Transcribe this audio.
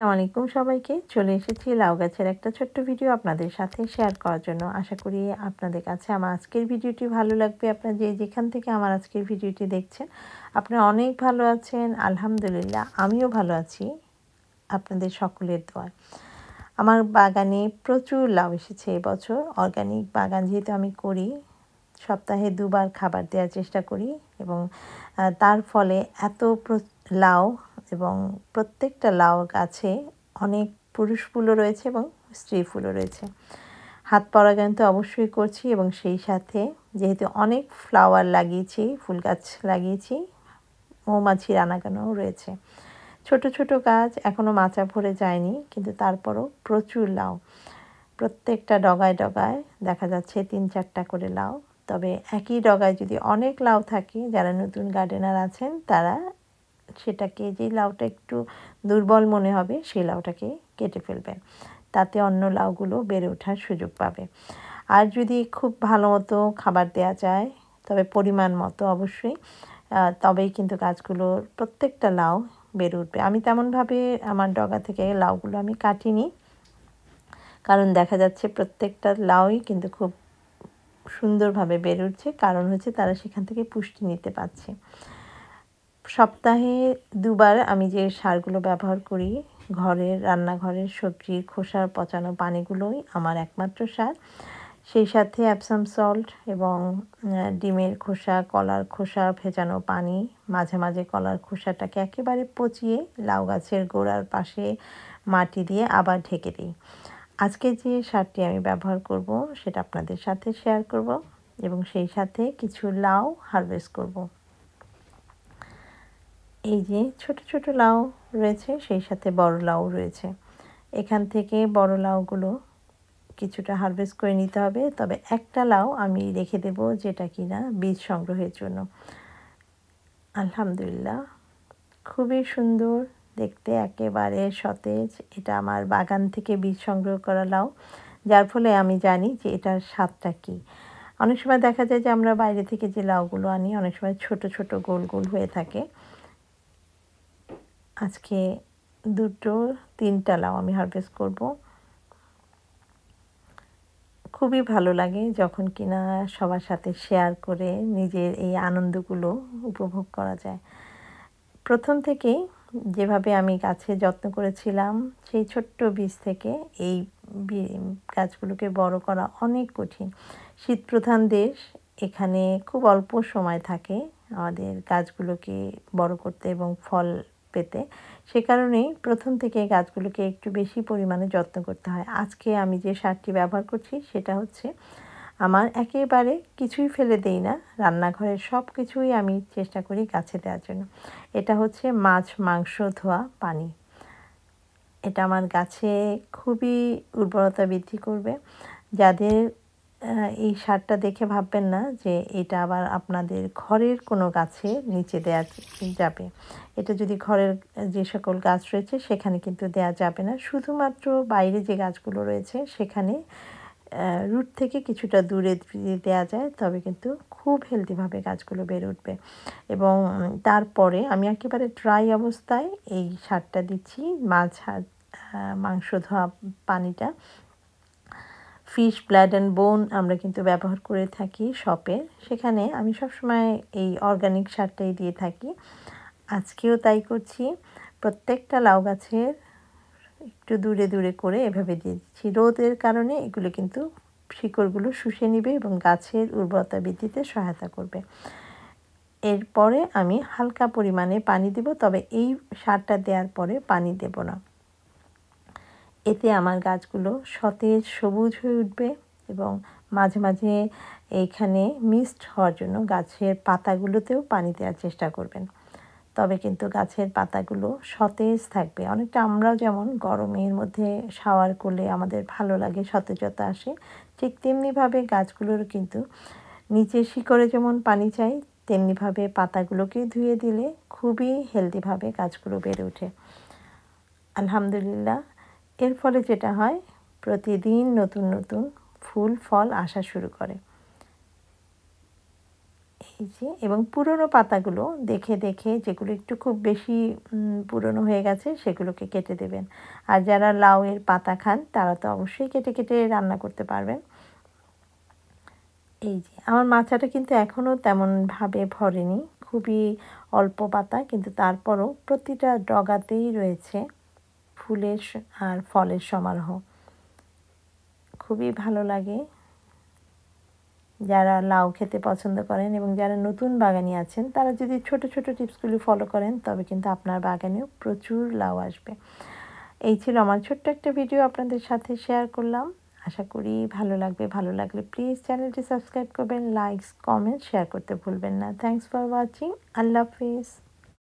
আসসালামু আলাইকুম সবাইকে। চলে এসেছি লাউ গাছের একটা ছোট্ট ভিডিও আপনাদের সাথে শেয়ার করার জন্য। আশা করি আপনাদের কাছে আমার আজকের ভিডিওটি ভালো লাগবে। আপনারা যেখান থেকে আমার আজকের ভিডিওটি দেখছেন, আপনারা অনেক ভালো আছেন। আলহামদুলিল্লাহ আমিও ভালো আছি আপনাদের সকলের দোয়ায়। আমার বাগানে প্রচুর লাউ এসেছে এবছর। অর্গানিক বাগান যেহেতু আমি করি, সপ্তাহে ২ বার খাবার দেওয়ার চেষ্টা করি এবং তার ফলে এত লাউ এবং প্রত্যেকটা লাউ গাছে অনেক পুরুষ ফুলও রয়েছে এবং স্ত্রী ফুলও রয়েছে। হাত পরাগায়ন তো অবশ্যই করছি এবং সেই সাথে যেহেতু অনেক ফ্লাওয়ার লাগিয়েছি, ফুল গাছ লাগিয়েছি, মৌমাছির আনাগোনাও রয়েছে। ছোট ছোট গাছ এখনও মাচা ভরে যায়নি, কিন্তু তারপরও প্রচুর লাউ। প্রত্যেকটা ডগায় ডগায় দেখা যাচ্ছে ৩-৪টা করে লাউ। তবে একই ডগায় যদি অনেক লাউ থাকে, যারা নতুন গার্ডেনার আছেন তারা সেটাকে, যেই লাউটা একটু দুর্বল মনে হবে সেই লাউটাকে কেটে ফেলবেন। তাতে অন্য লাউগুলো বেড়ে ওঠার সুযোগ পাবে। আর যদি খুব ভালো মতো খাবার দেওয়া যায়, তবে পরিমাণ মতো অবশ্যই, তবেই কিন্তু গাছগুলোর প্রত্যেকটা লাউ বেড়ে উঠবে। আমি তেমনভাবে আমার ডগা থেকে লাউগুলো আমি কাটিনি, কারণ দেখা যাচ্ছে প্রত্যেকটা লাউই কিন্তু খুব সুন্দরভাবে বেড়ে উঠছে। কারণ হচ্ছে তারা সেখান থেকে পুষ্টি নিতে পারছে। সপ্তাহে ২ বার আমি যে সারগুলো ব্যবহার করি, রান্নাঘরের সবজির খোসার পচানো পানিগুলোই আমার একমাত্র সার। সেই সাথে অ্যাপসাম সল্ট এবং ডিমের খোসা, কলার খোসা ভেজানো পানি, মাঝে মাঝে কলার খোসাটাকে একেবারে পচিয়ে লাউ গাছের গোড়ার পাশে মাটি দিয়ে আবার ঢেকে দিই। আজকে যে সারটি আমি ব্যবহার করব সেটা আপনাদের সাথে শেয়ার করব এবং সেই সাথে কিছু লাউ হারভেস্ট করব। এই যে ছোট ছোট লাউ রয়েছে, সেই সাথে বড় লাউ রয়েছে। এখান থেকে বড় লাউগুলো কিছুটা হারভেস্ট করে নিতে হবে। তবে একটা লাউ আমি রেখে দেব, যেটা কিনা বীজ সংগ্রহের জন্য। আলহামদুলিল্লাহ খুবই সুন্দর দেখতে, একেবারে সতেজ। এটা আমার বাগান থেকে বীজ সংগ্রহ করা লাউ, যার ফলে আমি জানি যে এটার স্বাদটা কী। অনেক সময় দেখা যায় যে আমরা বাইরে থেকে যে লাউগুলো আনি, অনেক সময় ছোট ছোট গোল গোল হয়ে থাকে। আজকে ২-৩টা লাউ আমি হারভেস্ট করব। খুবই ভালো লাগে যখন কিনা সবার সাথে শেয়ার করে নিজের এই আনন্দগুলো উপভোগ করা যায়। প্রথম থেকেই যেভাবে আমি গাছের যত্ন করেছিলাম, সেই ছোট্ট বীজ থেকে এই গাছগুলোকে বড় করা অনেক কঠিন। শীতপ্রধান দেশ, এখানে খুব অল্প সময় থাকে আমাদের গাছগুলোকে বড় করতে এবং ফল পেতে। সে কারণেই প্রথম থেকে গাছগুলোকে একটু বেশি পরিমাণে যত্ন করতে হয়। আজকে আমি যে সারটি ব্যবহার করছি সেটা হচ্ছে, আমার একেবারে কিছুই ফেলে দেই না, রান্নাঘরের সব কিছুই আমি চেষ্টা করি গাছে দেওয়ার জন্য। এটা হচ্ছে মাছ মাংস ধোয়া পানি। এটা আমার গাছে খুবই উর্বরতা বৃদ্ধি করবে। যাদের এই সারটা দেখে ভাববেন না যে এটা আবার আপনাদের ঘরের কোনো গাছের নিচে দেওয়া যাবে। এটা যদি ঘরের যে সকল গাছ রয়েছে সেখানে কিন্তু দেওয়া যাবে না। শুধুমাত্র বাইরে যে গাছগুলো রয়েছে সেখানে রুট থেকে কিছুটা দূরে দেওয়া যায়, তবে কিন্তু খুব হেলদিভাবে গাছগুলো বেড়ে উঠবে। এবং তারপরে আমি একেবারে ড্রাই অবস্থায় এই সারটা দিচ্ছি, মাংস ধোয়া পানিটা। ফিশ ব্লাড অ্যান্ড বোন আমরা কিন্তু ব্যবহার করে থাকি শপে, সেখানে আমি সবসময় এই অর্গানিক সারটাই দিয়ে থাকি। আজকেও তাই করছি। প্রত্যেকটা লাউ গাছের একটু দূরে দূরে করে এভাবে দিয়ে দিচ্ছি। রোদের কারণে এগুলো কিন্তু শিকড়গুলো শুষে নেবে এবং গাছের উর্বরতা বৃদ্ধিতে সহায়তা করবে। এরপরে আমি হালকা পরিমাণে পানি দেব, তবে এই সারটা দেওয়ার পরে পানি দেব না। এতে আমার গাছগুলো সতেজ সবুজ হয়ে উঠবে এবং মাঝে মাঝে এইখানে মিস্ট হওয়ার জন্য গাছের পাতাগুলোতেও পানি দেওয়ার চেষ্টা করবেন। তবে কিন্তু গাছের পাতাগুলো সতেজ থাকবে। অনেকটা আমরাও যেমন গরমের মধ্যে শাওয়ার করলে আমাদের ভালো লাগে, সতেজতা আসে, ঠিক তেমনিভাবে গাছগুলোর কিন্তু নিচের শিকড়ে যেমন পানি চাই, তেমনিভাবে পাতাগুলোকে ধুয়ে দিলে খুবই হেলদিভাবে গাছগুলো বেড়ে ওঠে। আলহামদুলিল্লাহ এর ফলে যেটা হয়, প্রতিদিন নতুন নতুন ফুল ফল আসা শুরু করে। এই যে, এবং পুরনো পাতাগুলো দেখে দেখে যেগুলো একটু খুব বেশি পুরনো হয়ে গেছে সেগুলোকে কেটে দেবেন। আর যারা লাউয়ের পাতা খান তারা তো অবশ্যই কেটে কেটে রান্না করতে পারবেন। এই যে, আমার মাচাটা কিন্তু এখনও তেমনভাবে ভরেনি, খুবই অল্প পাতা, কিন্তু তারপরও প্রতিটা ডগাতেই রয়েছে ফুলের আর ফলের সমারোহ। খুবই ভালো লাগে যারা লাউ খেতে পছন্দ করেন, এবং যারা নতুন বাগানি আছেন তারা যদি ছোট ছোট টিপসগুলি ফলো করেন তবে কিন্তু আপনার বাগানেও প্রচুর লাউ আসবে। এই ছিল আমার ছোট্ট একটা ভিডিও আপনাদের সাথে শেয়ার করলাম। আশা করি ভালো লাগবে। ভালো লাগলে প্লিজ চ্যানেলটি সাবস্ক্রাইব করবেন, লাইকস, কমেন্ট, শেয়ার করতে ভুলবেন না। Thanks for watching. Allah Hafiz.